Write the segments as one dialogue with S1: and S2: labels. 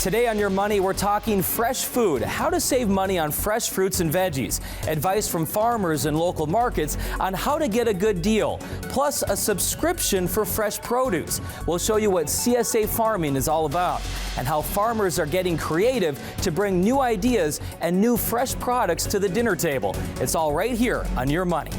S1: Today on Your Money, we're talking fresh food, how to save money on fresh fruits and veggies, advice from farmers and local markets on how to get a good deal, plus a subscription for fresh produce. We'll show you what CSA farming is all about and how farmers are getting creative to bring new ideas and new fresh products to the dinner table. It's all right here on Your Money.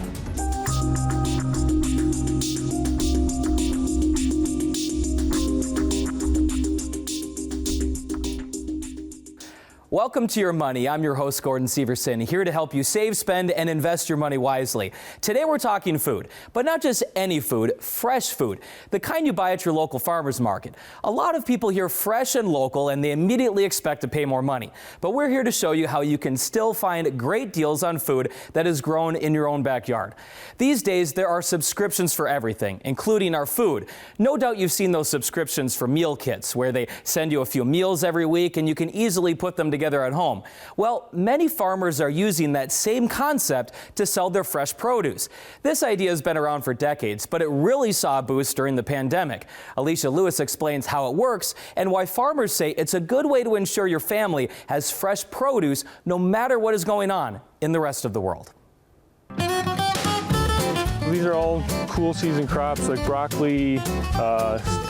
S1: Welcome to Your Money. I'm your host, Gordon Severson, here to help you save, spend, and invest your money wisely. Today we're talking food, but not just any food, fresh food, the kind you buy at your local farmer's market. A lot of people hear fresh and local and they immediately expect to pay more money. But we're here to show you how you can still find great deals on food that is grown in your own backyard. These days there are subscriptions for everything, including our food. No doubt you've seen those subscriptions for meal kits, where they send you a few meals every week and you can easily put them together at home. Well, many farmers are using that same concept to sell their fresh produce. This idea has been around for decades, but it really saw a boost during the pandemic. Alicia Lewis explains how it works and why farmers say it's a good way to ensure your family has fresh produce no matter what is going on in the rest of the world.
S2: These are all cool season crops like broccoli,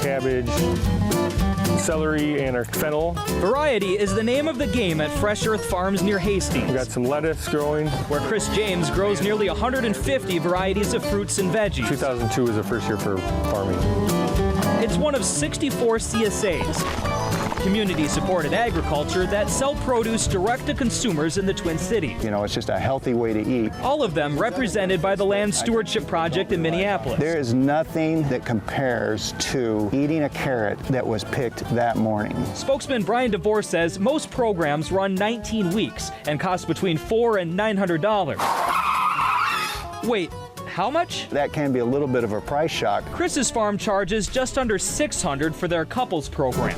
S2: cabbage, celery, and our fennel.
S3: Variety is the name of the game at Fresh Earth Farms near Hastings.
S2: We got some lettuce growing.
S3: Where Chris James grows nearly 150 varieties of fruits and veggies.
S2: 2002 was the first year for farming.
S3: It's one of 64 CSAs, community-supported agriculture, that sell produce direct to consumers in the Twin Cities.
S4: You know, it's just a healthy way to eat.
S3: All of them represented by the Land Stewardship Project in Minneapolis.
S4: There is nothing that compares to eating a carrot that was picked that morning.
S3: Spokesman Brian DeVore says most programs run 19 weeks and cost between $400 and $900. Wait, how much?
S4: That can be a little bit of a price shock.
S3: Chris's farm charges just under $600 for their couples program,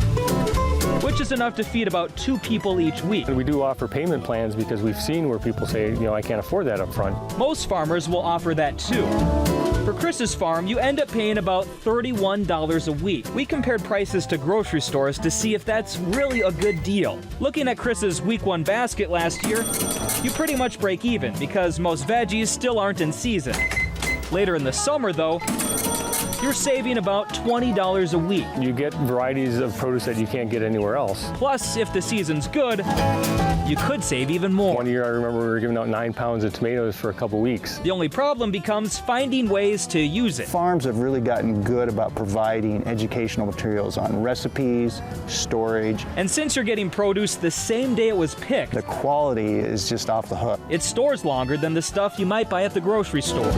S3: which is enough to feed about 2 people each week.
S2: And we do offer payment plans because we've seen where people say, you know, I can't afford that up front.
S3: Most farmers will offer that too. For Chris's farm, you end up paying about $31 a week. We compared prices to grocery stores to see if that's really a good deal. Looking at Chris's week 1 basket last year, you pretty much break even because most veggies still aren't in season. Later in the summer, though, you're saving about $20 a week.
S2: You get varieties of produce that you can't get anywhere else.
S3: Plus, if the season's good, you could save even more.
S2: One year I remember we were giving out 9 pounds of tomatoes for a couple weeks.
S3: The only problem becomes finding ways to use it.
S4: Farms have really gotten good about providing educational materials on recipes, storage.
S3: And since you're getting produce the same day it was picked,
S4: The quality is just off the hook.
S3: it stores longer than the stuff you might buy at the grocery store.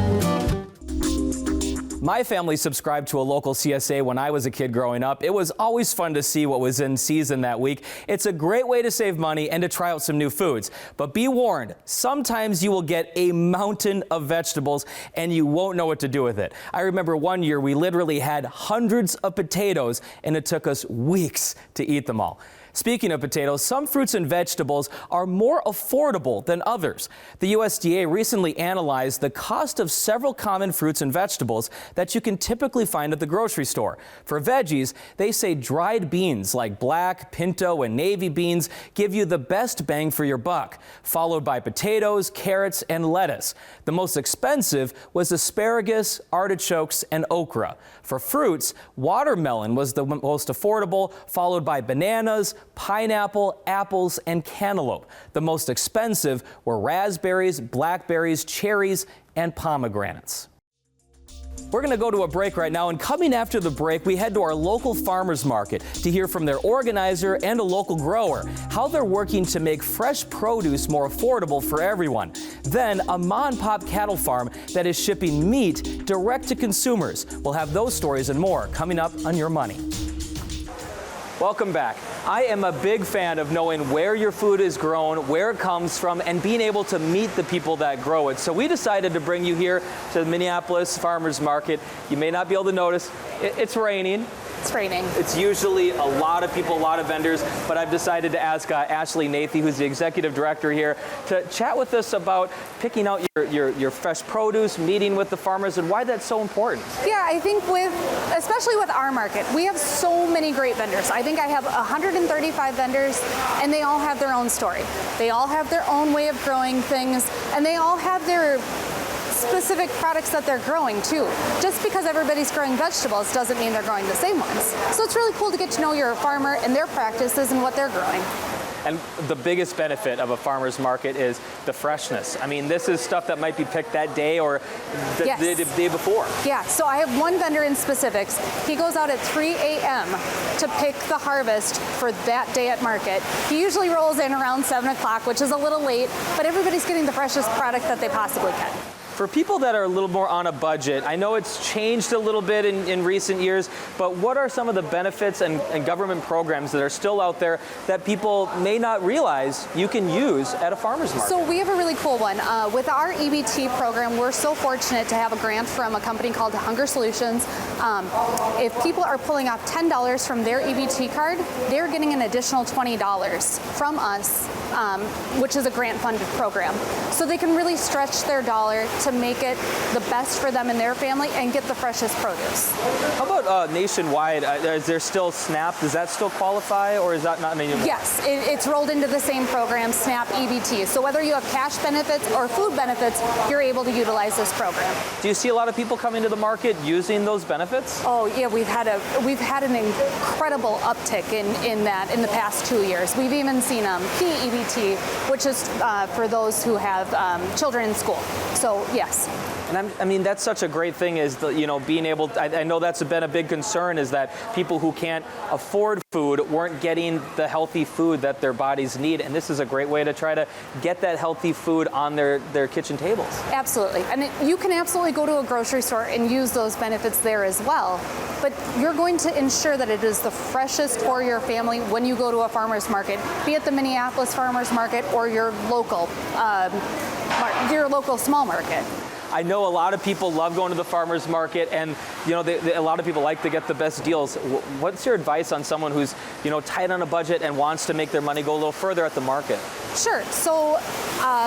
S1: My family subscribed to a local CSA when I was a kid growing up. It was always fun to see what was in season that week. It's a great way to save money and to try out some new foods. But be warned, sometimes you will get a mountain of vegetables and you won't know what to do with it. I remember one year we literally had hundreds of potatoes and it took us weeks to eat them all. Speaking of potatoes, some fruits and vegetables are more affordable than others. The USDA recently analyzed the cost of several common fruits and vegetables that you can typically find at the grocery store. For veggies, they say dried beans like black, pinto, and navy beans give you the best bang for your buck, followed by potatoes, carrots, and lettuce. The most expensive was asparagus, artichokes, and okra. For fruits, watermelon was the most affordable, followed by bananas, pineapple, apples, and cantaloupe. The most expensive were raspberries, blackberries, cherries, and pomegranates. We're going to go to a break right now, and coming after the break, we head to our local farmers market to hear from their organizer and a local grower how they're working to make fresh produce more affordable for everyone. Then a mom-and-pop cattle farm that is shipping meat direct to consumers. We'll have those stories and more coming up on Your Money. Welcome back. I am a big fan of knowing where your food is grown, where it comes from, and being able to meet the people that grow it. So we decided to bring you here to the Minneapolis Farmers Market. You may not be able to notice, it's raining.
S5: It's raining.
S1: It's usually a lot of people, a lot of vendors, but I've decided to ask Ashley Nathy, who's the executive director here, to chat with us about picking out your fresh produce, meeting with the farmers, and why that's so important.
S5: Yeah, I think especially with our market, we have so many great vendors. I think I have 135 vendors, and they all have their own story. They all have their own way of growing things, and they all have their specific products that they're growing too. Just because everybody's growing vegetables doesn't mean they're growing the same ones. So it's really cool to get to know your farmer and their practices and what they're growing.
S1: And the biggest benefit of a farmer's market is the freshness. I mean, this is stuff that might be picked that day or the day before.
S5: Yeah, so I have one vendor in specifics. He goes out at 3 a.m. to pick the harvest for that day at market. He usually rolls in around 7 o'clock, which is a little late, but everybody's getting the freshest product that they possibly can.
S1: For people that are a little more on a budget, I know it's changed a little bit in recent years, but what are some of the benefits and government programs that are still out there that people may not realize you can use at a farmer's market?
S5: So we have a really cool one. With our EBT program, we're so fortunate to have a grant from a company called Hunger Solutions. If people are pulling off $10 from their EBT card, they're getting an additional $20 from us, which is a grant-funded program. So they can really stretch their dollar to make it the best for them and their family and get the freshest produce.
S1: How about nationwide? Is there still SNAP? Does that still qualify, or is that not anymore?
S5: Yes, it's rolled into the same program, SNAP EBT. So whether you have cash benefits or food benefits, you're able to utilize this program.
S1: Do you see a lot of people coming to the market using those benefits?
S5: Oh yeah, we've had an incredible uptick in that in the past 2 years. We've even seen PEBT, which is for those who have children in school. So yes.
S1: And I mean, that's such a great thing is, being able to, I know that's been a big concern is that people who can't afford food weren't getting the healthy food that their bodies need. And this is a great way to try to get that healthy food on their kitchen tables.
S5: Absolutely. And you can absolutely go to a grocery store and use those benefits there as well. But you're going to ensure that it is the freshest for your family when you go to a farmer's market, be it the Minneapolis Farmer's Market or your local small market.
S1: I know a lot of people love going to the farmer's market, and a lot of people like to get the best deals. What's your advice on someone who's tight on a budget and wants to make their money go a little further at the market?
S5: Sure. So,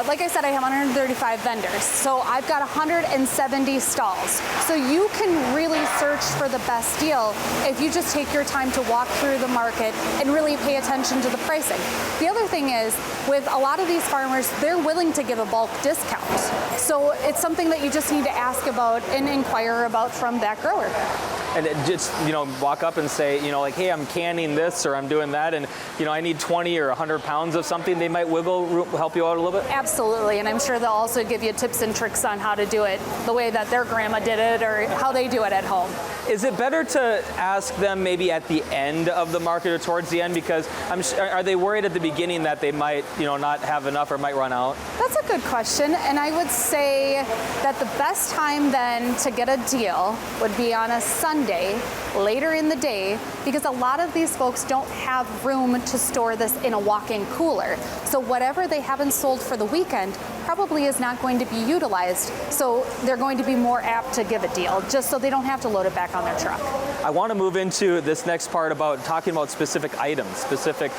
S5: like I said, I have 135 vendors. So I've got 170 stalls. So you can really search for the best deal if you just take your time to walk through the market and really pay attention to the pricing. The other thing is, with a lot of these farmers, they're willing to give a bulk discount. So it's something that you just need to ask about and inquire about from that grower.
S1: And just, walk up and say, hey, I'm canning this or I'm doing that, and, I need 20 or 100 pounds of something. They might help you out a little bit?
S5: Absolutely, and I'm sure they'll also give you tips and tricks on how to do it the way that their grandma did it or how they do it at home.
S1: Is it better to ask them maybe at the end of the market or towards the end? Because are they worried at the beginning that they might, not have enough or might run out?
S5: That's a good question, and I would say that the best time then to get a deal would be on a Sunday, later in the day, because a lot of these folks don't have room to store this in a walk-in cooler. So whatever they haven't sold for the weekend probably is not going to be utilized. So they're going to be more apt to give a deal, just so they don't have to load it back on their truck.
S1: I want to move into this next part about talking about specific items, specific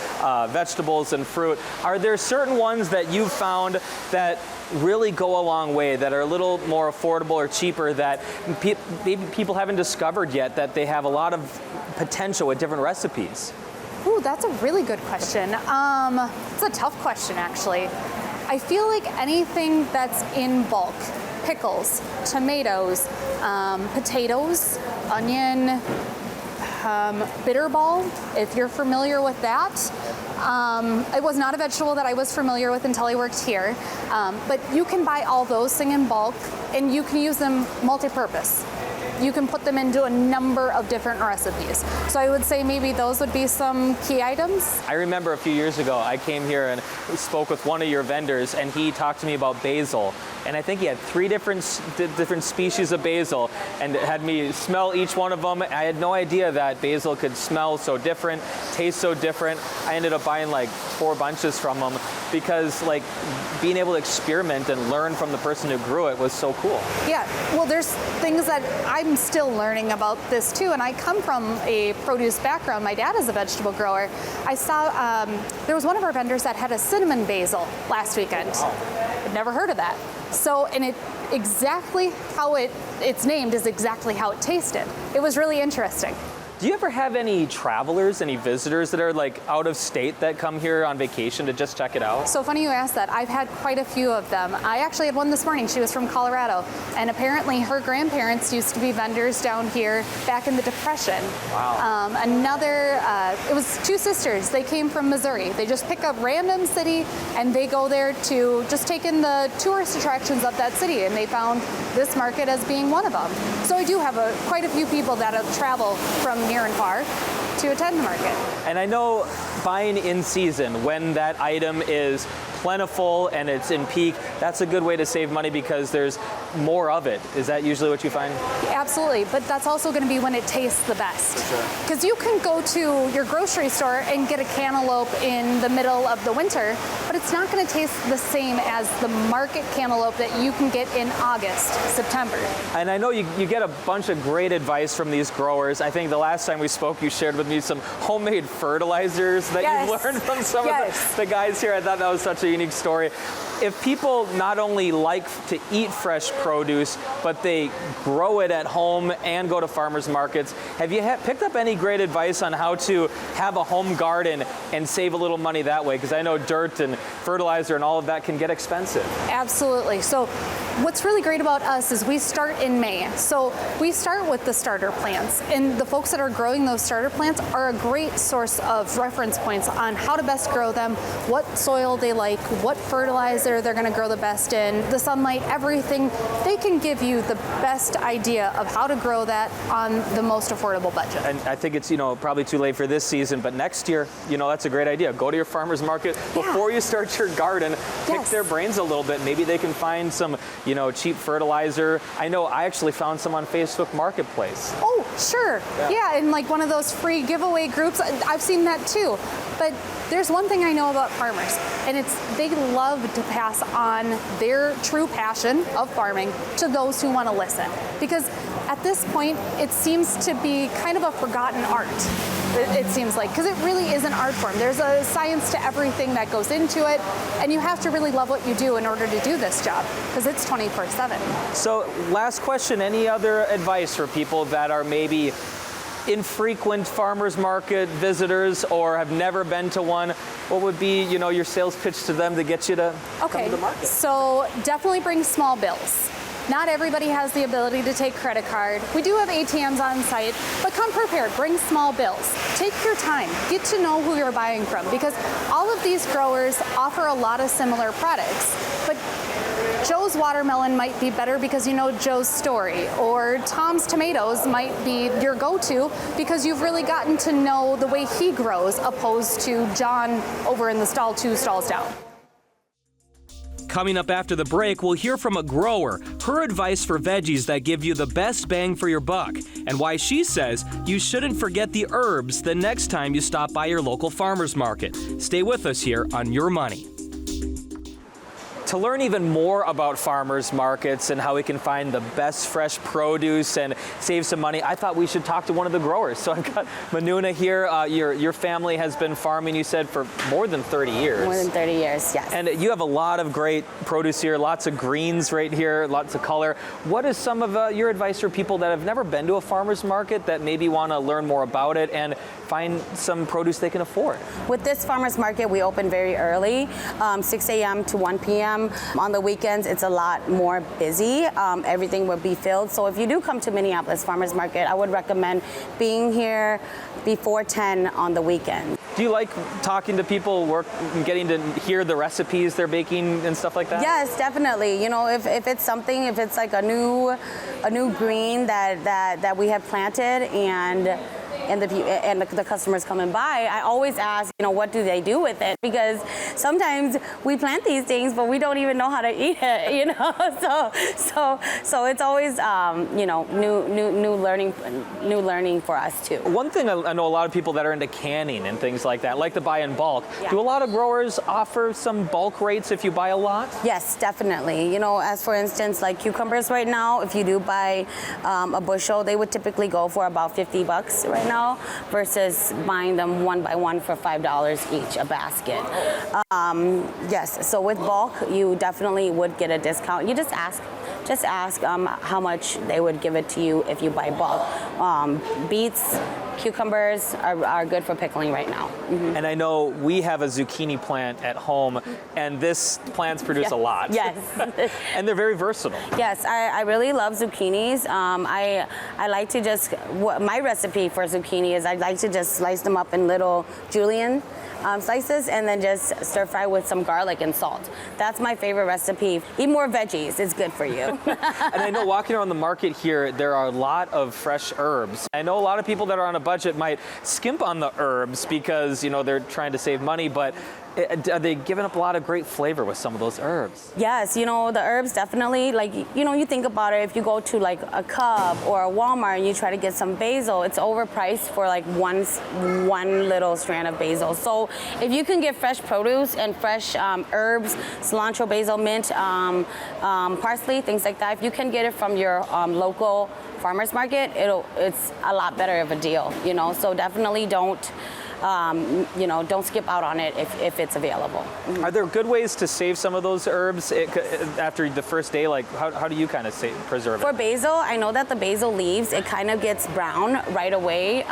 S1: vegetables and fruit. Are there certain ones that you've found that really go a long way, that are a little more affordable or cheaper, that maybe people haven't discovered yet, that they have a lot of potential with different recipes?
S5: Ooh, that's a really good question. It's a tough question, actually. I feel like anything that's in bulk, pickles, tomatoes, potatoes, onion, bitterball, if you're familiar with that. It was not a vegetable that I was familiar with until I worked here, but you can buy all those things in bulk and you can use them multi-purpose. You can put them into a number of different recipes. So I would say maybe those would be some key items.
S1: I remember a few years ago, I came here and spoke with one of your vendors, and he talked to me about basil. And I think he had 3 different species of basil and had me smell each one of them. I had no idea that basil could smell so different, taste so different. I ended up buying like 4 bunches from him. because like being able to experiment and learn from the person who grew it was so cool.
S5: Yeah, well, there's things that I'm still learning about this too, and I come from a produce background. My dad is a vegetable grower. I saw there was one of our vendors that had a cinnamon basil last weekend. I'd never heard of that. So, and it exactly how it's named is exactly how it tasted. It was really interesting.
S1: Do you ever have any travelers, any visitors that are like out of state that come here on vacation to just check it out?
S5: So funny you asked that. I've had quite a few of them. I actually had one this morning. She was from Colorado, and apparently her grandparents used to be vendors down here back in the Depression.
S1: Wow.
S5: It was two sisters. They came from Missouri. They just pick a random city and they go there to just take in the tourist attractions of that city, and they found this market as being one of them. So I do have quite a few people that have traveled from near and far to attend the market.
S1: And I know buying in season, when that item is plentiful and it's in peak, that's a good way to save money because there's more of it. Is that usually what you find?
S5: Absolutely, but that's also going to be when it tastes the best. Because you can go to your grocery store and get a cantaloupe in the middle of the winter, but it's not going to taste the same as the market cantaloupe that you can get in August, September.
S1: And I know you get a bunch of great advice from these growers. I think the last time we spoke, you shared with me some homemade fertilizers that you've learned from some of the guys here. I thought that was such a unique story. If people not only like to eat fresh produce, but they grow it at home and go to farmers markets, have you picked up any great advice on how to have a home garden and save a little money that way? Because I know dirt and fertilizer and all of that can get expensive.
S5: Absolutely. So what's really great about us is we start in May. So we start with the starter plants, and the folks that are growing those starter plants are a great source of reference points on how to best grow them, what soil they like, what fertilizer they're going to grow the best in, the sunlight, everything. They can give you the best idea of how to grow that on the most affordable budget.
S1: And I think it's, probably too late for this season, but next year, that's a great idea. Go to your farmer's market before you start your garden, pick their brains a little bit. Maybe they can find some, cheap fertilizer. I know I actually found some on Facebook Marketplace.
S5: Oh, sure. Yeah, in like one of those free giveaway groups. I've seen that too. But there's one thing I know about farmers, and it's they love to pass on their true passion of farming to those who want to listen. Because at this point, it seems to be kind of a forgotten art. It seems like, because it really is an art form. There's a science to everything that goes into it, and you have to really love what you do in order to do this job, because it's 24/7.
S1: So last question, any other advice for people that are maybe infrequent farmers market visitors or have never been to one? What would be, your sales pitch to them to get you to come to the market?
S5: So definitely bring small bills. Not everybody has the ability to take credit card. We do have ATMs on site, but come prepared. Bring small bills. Take your time. Get to know who you're buying from, because all of these growers offer a lot of similar products. But Joe's watermelon might be better because you know Joe's story, or Tom's tomatoes might be your go-to because you've really gotten to know the way he grows, opposed to John over in the stall 2 stalls down.
S3: Coming up after the break, we'll hear from a grower, her advice for veggies that give you the best bang for your buck, and why she says you shouldn't forget the herbs the next time you stop by your local farmer's market. Stay with us here on Your Money. To learn even more about farmers markets and how we can find the best fresh produce and save some money, I thought we should talk to one of the growers. So I've got Manuna here. Your family has been farming, you said, for more than 30 years.
S6: More than 30 years, yes.
S1: And you have a lot of great produce here, lots of greens right here, lots of color. What is some of your advice for people that have never been to a farmer's market that maybe want to learn more about it and find some produce they can afford?
S6: With this farmer's market, we open very early, 6 a.m. to 1 p.m. On the weekends, it's a lot more busy. Everything will be filled. So if you do come to Minneapolis Farmers Market, I would recommend being here before 10 on the weekend.
S1: Do you like talking to people, getting to hear the recipes they're baking and stuff like that?
S6: Yes, definitely. If it's something, if it's like a new green that we have planted and and the customers coming by, I always ask, what do they do with it? Because sometimes we plant these things, but we don't even know how to eat it, So it's always, new learning for us too.
S1: One thing I know a lot of people that are into canning and things like that, like to buy in bulk.
S6: Yeah.
S1: Do a lot of growers offer some bulk rates if you buy a lot?
S6: Yes, definitely. As for instance, like cucumbers right now, if you do buy a bushel, they would typically go for about $50 right now versus buying them one by one for $5 each a basket. Yes, so with bulk, you definitely would get a discount. You just ask how much they would give it to you if you buy bulk. Beets, cucumbers are good for pickling right now. Mm-hmm.
S1: And I know we have a zucchini plant at home, and this plants produce a lot.
S6: Yes.
S1: And they're very versatile.
S6: Yes, I really love zucchinis. I like to my recipe for zucchini is I like to just slice them up in little julienne slices and then just stir fry with some garlic and salt. That's my favorite recipe. Eat more veggies, it's good for you.
S1: And I know walking around the market here, there are a lot of fresh herbs. I know a lot of people that are on a budget might skimp on the herbs because, they're trying to save money, but are they giving up a lot of great flavor with some of those herbs?
S6: Yes, the herbs definitely, you think about it, if you go to like a Cub or a Walmart and you try to get some basil, it's overpriced for like one little strand of basil. So if you can get fresh produce and fresh herbs, cilantro, basil, mint, parsley, things like that, if you can get it from your local farmer's market, it's a lot better of a deal, so definitely don't skip out on it if it's available. Mm-hmm.
S1: Are there good ways to save some of those herbs after the first day? Like, how do you kind of preserve it?
S6: For basil, I know that the basil leaves, it kind of gets brown right away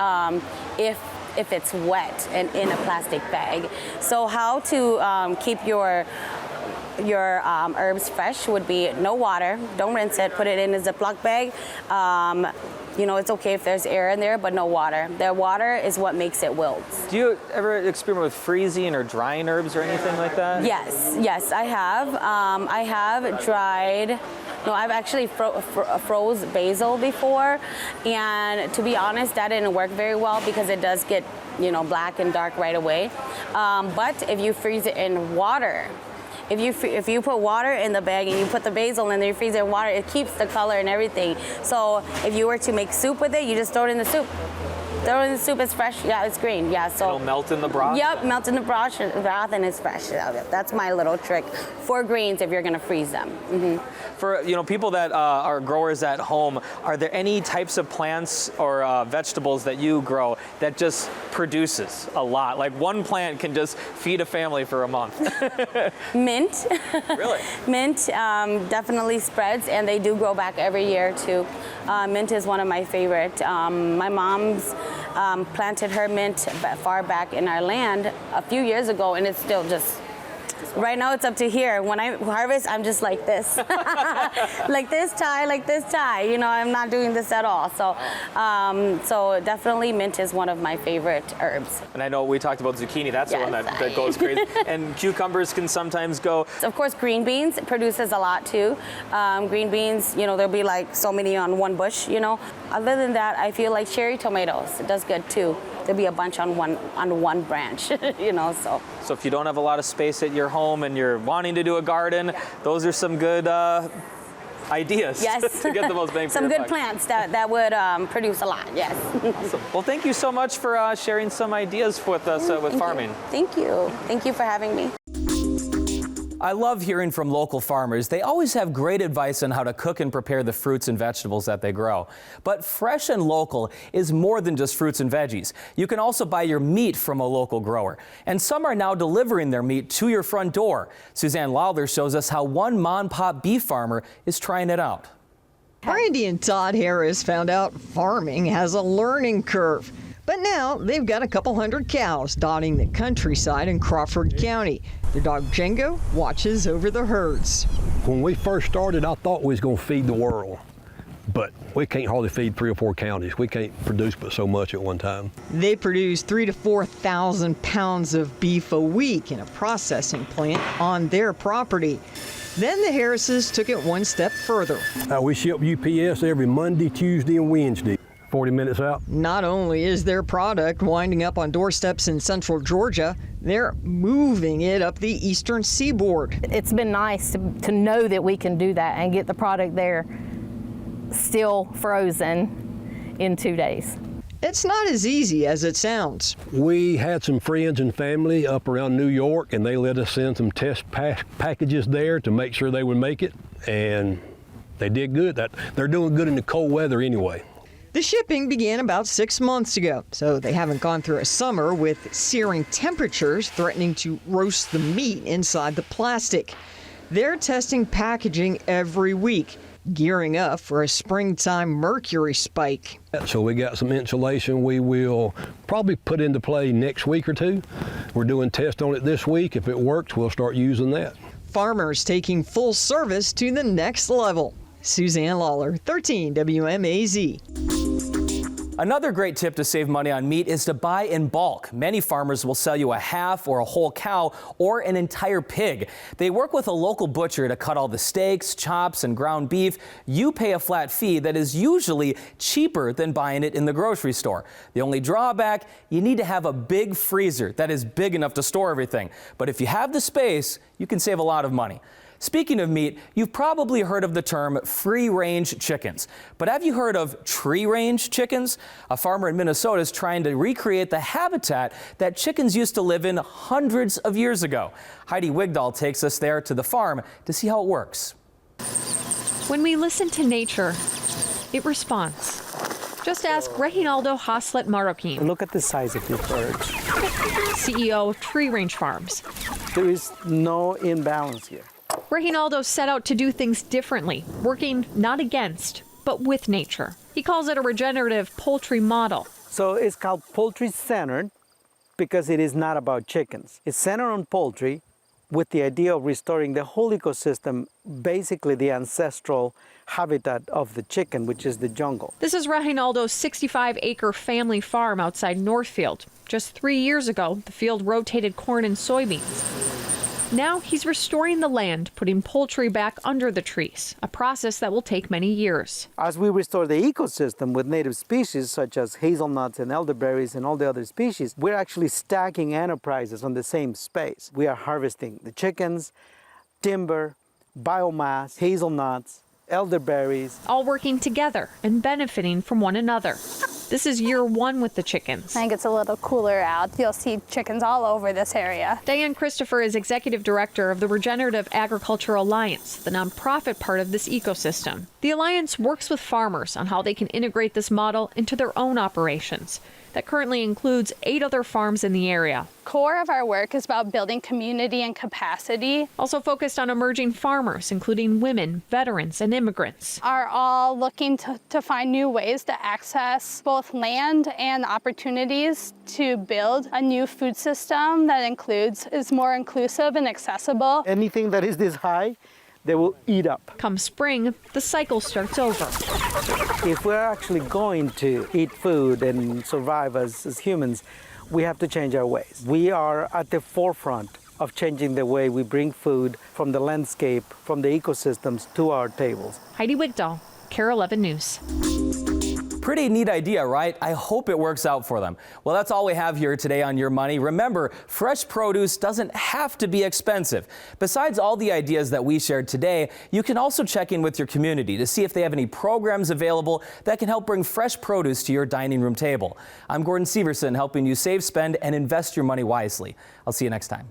S6: if it's wet and in a plastic bag. So how to keep your herbs fresh would be no water, don't rinse it, put it in a Ziploc bag. It's okay if there's air in there, but no water. The water is what makes it wilt.
S1: Do you ever experiment with freezing or drying herbs or anything like that?
S6: Yes, I have. I have dried. No, I've actually froze basil before, and to be honest, that didn't work very well because it does get, black and dark right away. But if you freeze it in water, if you put water in the bag and you put the basil in there, you freeze it in water, it keeps the color and everything. So if you were to make soup with it, you just throw it in the soup. Throw it in the soup, it's fresh. Yeah, it's green. Yeah, so
S1: it'll melt in the broth?
S6: Yep, melt in the broth and it's fresh. That's my little trick for greens if you're gonna freeze them. Mm-hmm.
S1: For people that are growers at home, are there any types of plants or vegetables that you grow that just produces a lot? Like one plant can just feed a family for a month.
S6: Mint.
S1: Really?
S6: Mint definitely spreads, and they do grow back every year too. Mint is one of my favorite. My mom's planted her mint far back in our land a few years ago, and it's still just, right now it's up to here. When I harvest, I'm just like this. like this tie. I'm not doing this at all. So definitely mint is one of my favorite herbs.
S1: And I know we talked about zucchini. That's the one that goes crazy. And cucumbers can sometimes go.
S6: Of course, green beans produces a lot too. Green beans, there'll be like so many on one bush, Other than that, I feel like cherry tomatoes, it does good too. There'll be a bunch on one branch, so.
S1: So if you don't have a lot of space at your home and you're wanting to do a garden, those are some good ideas to get the most bang for
S6: some
S1: your
S6: good
S1: buck.
S6: plants that would produce a lot, yes.
S1: Awesome. Well, thank you so much for sharing some ideas with us with farming.
S6: Thank you. Thank you for having me.
S1: I love hearing from local farmers. They always have great advice on how to cook and prepare the fruits and vegetables that they grow. But fresh and local is more than just fruits and veggies. You can also buy your meat from a local grower. And some are now delivering their meat to your front door. Suzanne Lawler shows us how one mom-and-pop beef farmer is trying it out.
S7: Brandy and Todd Harris found out farming has a learning curve. But now they've got a couple hundred cows dotting the countryside in Crawford County. Their dog Django watches over the herds.
S8: When we first started, I thought we was going to feed the world, but we can't hardly feed 3 or 4 counties. We can't produce but so much at one time.
S7: They produce 3,000 to 4,000 pounds of beef a week in a processing plant on their property. Then the Harrises took it one step further.
S8: We ship UPS every Monday, Tuesday, and Wednesday. 40 minutes out.
S7: Not only is their product winding up on doorsteps in central Georgia, they're moving it up the eastern seaboard.
S9: It's been nice to know that we can do that and get the product there still frozen in 2 days.
S7: It's not as easy as it sounds.
S8: We had some friends and family up around New York, and they let us send some test packages there to make sure they would make it, and they did good. They're doing good in the cold weather anyway.
S7: The shipping began about 6 months ago, so they haven't gone through a summer with searing temperatures threatening to roast the meat inside the plastic. They're testing packaging every week, gearing up for a springtime mercury spike.
S8: So we got some insulation we will probably put into play next week or two. We're doing tests on it this week. If it works, we'll start using that.
S7: Farmers taking full service to the next level. Suzanne Lawler, 13 WMAZ.
S1: Another great tip to save money on meat is to buy in bulk. Many farmers will sell you a half or a whole cow or an entire pig. They work with a local butcher to cut all the steaks, chops, and ground beef. You pay a flat fee that is usually cheaper than buying it in the grocery store. The only drawback, you need to have a big freezer that is big enough to store everything. But if you have the space, you can save a lot of money. Speaking of meat, you've probably heard of the term free-range chickens. But have you heard of tree-range chickens? A farmer in Minnesota is trying to recreate the habitat that chickens used to live in hundreds of years ago. Heidi Wigdahl takes us there to the farm to see how it works.
S10: When we listen to nature, it responds. Just ask Reginaldo Haslet Marroquin.
S11: Look at the size of these birds.
S10: CEO of Tree Range Farms.
S11: There is no imbalance here.
S10: Reginaldo set out to do things differently, working not against, but with nature. He calls it a regenerative poultry model.
S11: So it's called poultry-centered because it is not about chickens. It's centered on poultry with the idea of restoring the whole ecosystem, basically the ancestral habitat of the chicken, which is the jungle.
S10: This is Reginaldo's 65-acre family farm outside Northfield. Just 3 years ago, the field rotated corn and soybeans. Now he's restoring the land, putting poultry back under the trees, a process that will take many years.
S11: As we restore the ecosystem with native species such as hazelnuts and elderberries and all the other species, we're actually stacking enterprises on the same space. We are harvesting the chickens, timber, biomass, hazelnuts, elderberries.
S10: All working together and benefiting from one another. This is year one with the chickens.
S5: I think it's a little cooler out. You'll see chickens all over this area.
S10: Diane Christopher is executive director of the Regenerative Agriculture Alliance, the nonprofit part of this ecosystem. The alliance works with farmers on how they can integrate this model into their own operations. That currently includes 8 other farms in the area.
S5: Core of our work is about building community and capacity.
S10: Also focused on emerging farmers, including women, veterans, and immigrants.
S5: Are all looking to find new ways to access both land and opportunities to build a new food system that is more inclusive and accessible.
S11: Anything that is this high, they will eat up.
S10: Come spring, the cycle starts over.
S11: If we're actually going to eat food and survive as humans, we have to change our ways. We are at the forefront of changing the way we bring food from the landscape, from the ecosystems to our tables.
S10: Heidi Wigdahl, KARE 11 News.
S1: Pretty neat idea, right? I hope it works out for them. Well, that's all we have here today on Your Money. Remember, fresh produce doesn't have to be expensive. Besides all the ideas that we shared today, you can also check in with your community to see if they have any programs available that can help bring fresh produce to your dining room table. I'm Gordon Severson, helping you save, spend, and invest your money wisely. I'll see you next time.